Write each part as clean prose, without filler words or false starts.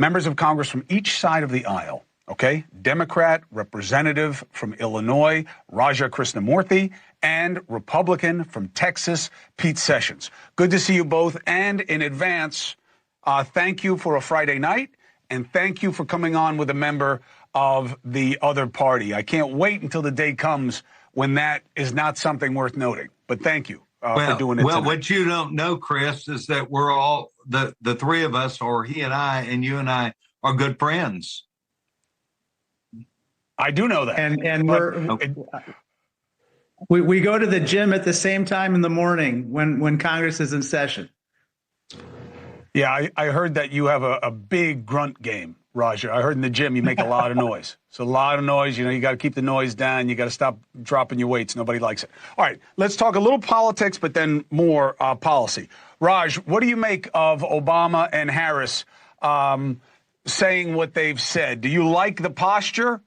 members of Congress from each side of the aisle, okay? Democrat, Representative from Illinois, Raja Krishnamoorthi, and Republican from Texas, Pete Sessions. Good to see you both. And in advance, thank you for a Friday night, and thank you for coming on with a member of the other party. I can't wait until the day comes when that is not something worth noting. But thank you for doing it tonight. What you don't know, Chris, is that we're all, the three of us, or he and I, and you and I, are good friends. I do know that. And we go to the gym at the same time in the morning when Congress is in session. Yeah, I heard that you have a big grunt game, Raja. I heard in the gym you make a lot of noise. It's a lot of noise. You know, you got to keep the noise down. You got to stop dropping your weights. Nobody likes it. All right, let's talk a little politics, but then more policy. Raj, what do you make of Obama and Harris saying what they've said? Do you like the posture?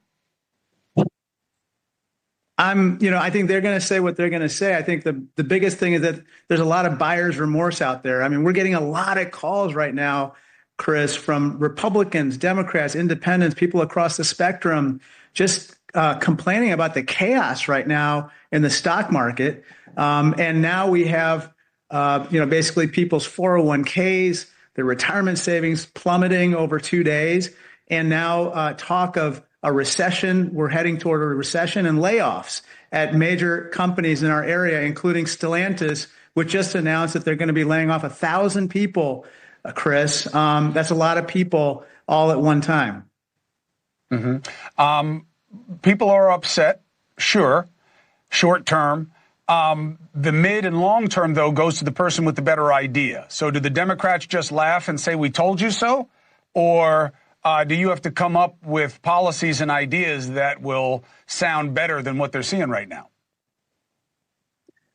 I think they're going to say what they're going to say. I think the biggest thing is that there's a lot of buyer's remorse out there. I mean, we're getting a lot of calls right now, Chris, from Republicans, Democrats, independents, people across the spectrum, just complaining about the chaos right now in the stock market. And now we have, basically people's 401ks, their retirement savings plummeting over 2 days. And now talk of a recession. We're heading toward a recession and layoffs at major companies in our area, including Stellantis, which just announced that they're going to be laying off 1,000 people, Chris. That's a lot of people all at one time. Mm-hmm. People are upset, sure, short term. The mid and long term, though, goes to the person with the better idea. So do the Democrats just laugh and say, we told you so? Or do you have to come up with policies and ideas that will sound better than what they're seeing right now?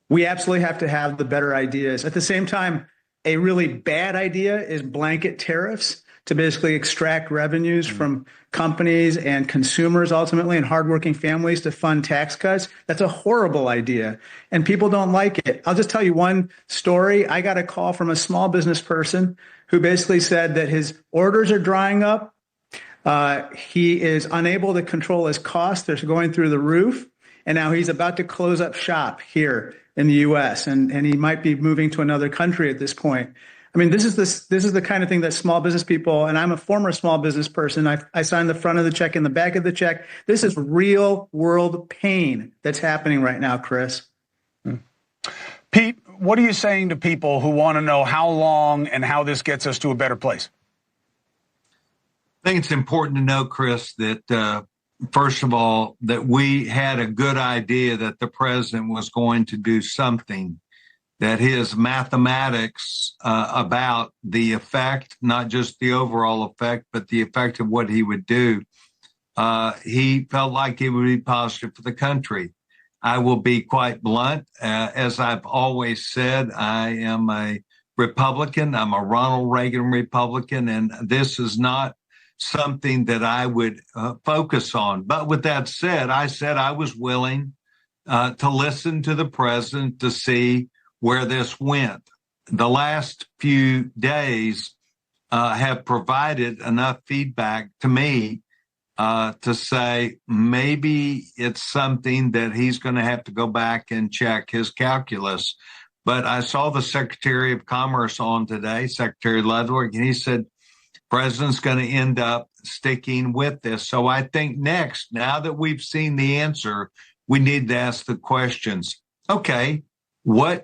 We absolutely have to have the better ideas. At the same time, a really bad idea is blanket tariffs to basically extract revenues from companies and consumers ultimately and hardworking families to fund tax cuts. That's a horrible idea, and people don't like it. I'll just tell you one story. I got a call from a small business person who basically said that his orders are drying up. He is unable to control his costs. They're going through the roof. And now he's about to close up shop here in the U.S. And he might be moving to another country at this point. I mean, this is the kind of thing that small business people, and I'm a former small business person. I signed the front of the check and the back of the check. This is real world pain that's happening right now, Chris. Pete, what are you saying to people who want to know how long and how this gets us to a better place? I think it's important to know, Chris, that first of all, that we had a good idea that the president was going to do something, that his mathematics about the effect, not just the overall effect, but the effect of what he would do, he felt like it would be positive for the country. I will be quite blunt. As I've always said, I am a Republican. I'm a Ronald Reagan Republican, and this is not something that I would focus on. But with that said I was willing to listen to the president to see where this went. The last few days have provided enough feedback to me to say maybe it's something that he's going to have to go back and check his calculus. But I saw the Secretary of Commerce on today, Secretary Ludwig, and he said, President's going to end up sticking with this. So I think next, now that we've seen the answer, we need to ask the questions. Okay,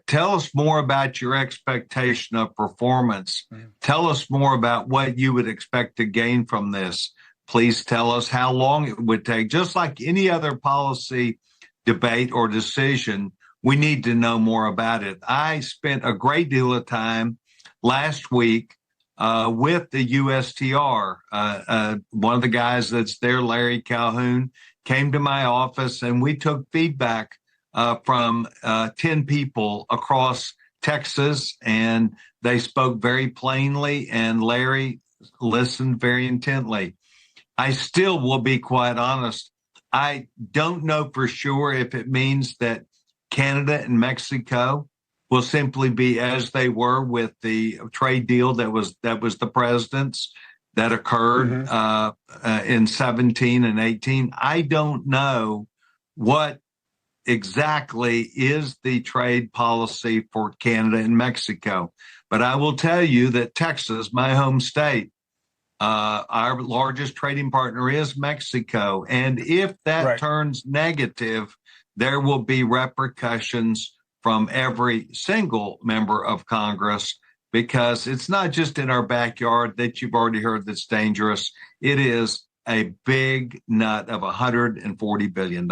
tell us more about your expectation of performance. Tell us more about what you would expect to gain from this. Please tell us how long it would take. Just like any other policy debate or decision, we need to know more about it. I spent a great deal of time last week with the USTR. One of the guys that's there, Larry Calhoun, came to my office and we took feedback from 10 people across Texas, and they spoke very plainly, and Larry listened very intently. I still will be quite honest. I don't know for sure if it means that Canada and Mexico will simply be as they were with the trade deal that was the president's. that occurred in 17 and 18. I don't know what exactly is the trade policy for Canada and Mexico, but I will tell you that Texas, my home state, our largest trading partner is Mexico. And if that turns negative, there will be repercussions from every single member of Congress, because it's not just in our backyard that you've already heard that's dangerous. It is a big nut of $140 billion.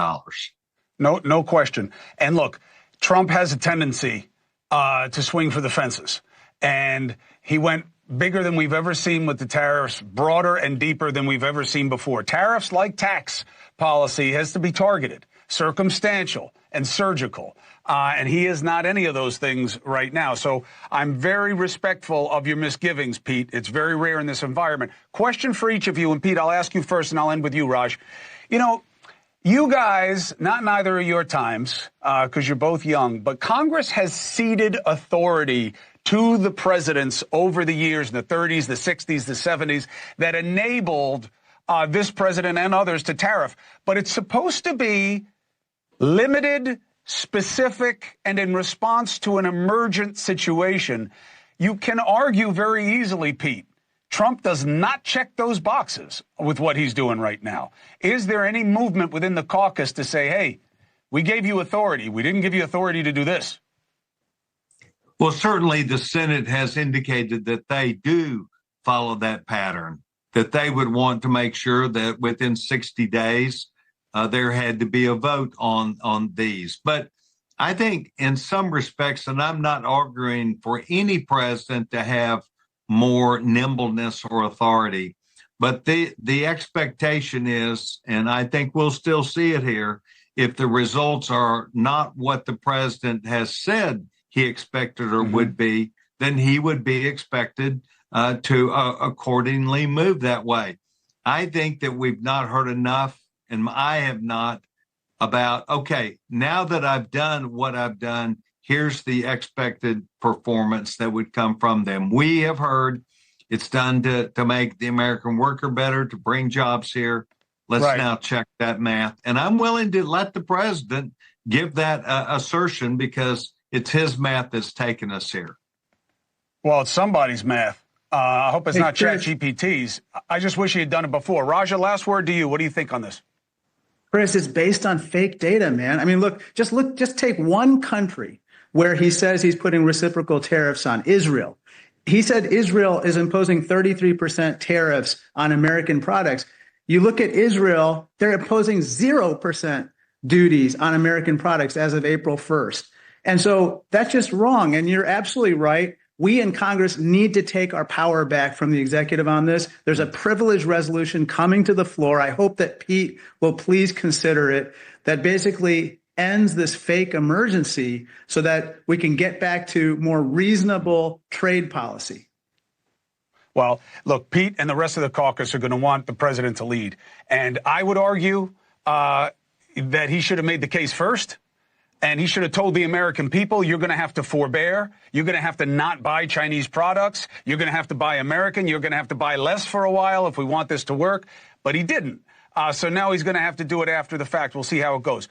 No question. And look, Trump has a tendency to swing for the fences. And he went bigger than we've ever seen with the tariffs, broader and deeper than we've ever seen before. Tariffs, like tax policy, has to be targeted, circumstantial, and surgical. And he is not any of those things right now. So I'm very respectful of your misgivings, Pete. It's very rare in this environment. Question for each of you. And Pete, I'll ask you first and I'll end with you, Raj. You know, you guys, not in either of your times, because you're both young, but Congress has ceded authority to the presidents over the years, in the 30s, the 60s, the 70s, that enabled this president and others to tariff. But it's supposed to be limited, specific, and in response to an emergent situation. You can argue very easily, Pete, Trump does not check those boxes with what he's doing right now. Is there any movement within the caucus to say, hey, we gave you authority, we didn't give you authority to do this? Well, certainly the Senate has indicated that they do follow that pattern, that they would want to make sure that within 60 days, there had to be a vote on these. But I think in some respects, and I'm not arguing for any president to have more nimbleness or authority, but the expectation is, and I think we'll still see it here, if the results are not what the president has said he expected or would be, then he would be expected to accordingly move that way. I think that we've not heard enough, and I have not, about, okay, now that I've done what I've done, here's the expected performance that would come from them. We have heard it's done to make the American worker better, to bring jobs here. Let's now check that math. And I'm willing to let the president give that assertion, because it's his math that's taken us here. Well, it's somebody's math. I hope it's not ChatGPT's. I just wish he had done it before. Raja, last word to you. What do you think on this? Chris, it's based on fake data, man. I mean, just take one country where he says he's putting reciprocal tariffs on, Israel. He said Israel is imposing 33% tariffs on American products. You look at Israel, they're imposing 0% duties on American products as of April 1st. And so that's just wrong. And you're absolutely right. We in Congress need to take our power back from the executive on this. There's a privilege resolution coming to the floor. I hope that Pete will please consider it, that basically ends this fake emergency so that we can get back to more reasonable trade policy. Well, look, Pete and the rest of the caucus are going to want the president to lead. And I would argue that he should have made the case first. And he should have told the American people, you're going to have to forbear. You're going to have to not buy Chinese products. You're going to have to buy American. You're going to have to buy less for a while if we want this to work. But he didn't. So now he's going to have to do it after the fact. We'll see how it goes.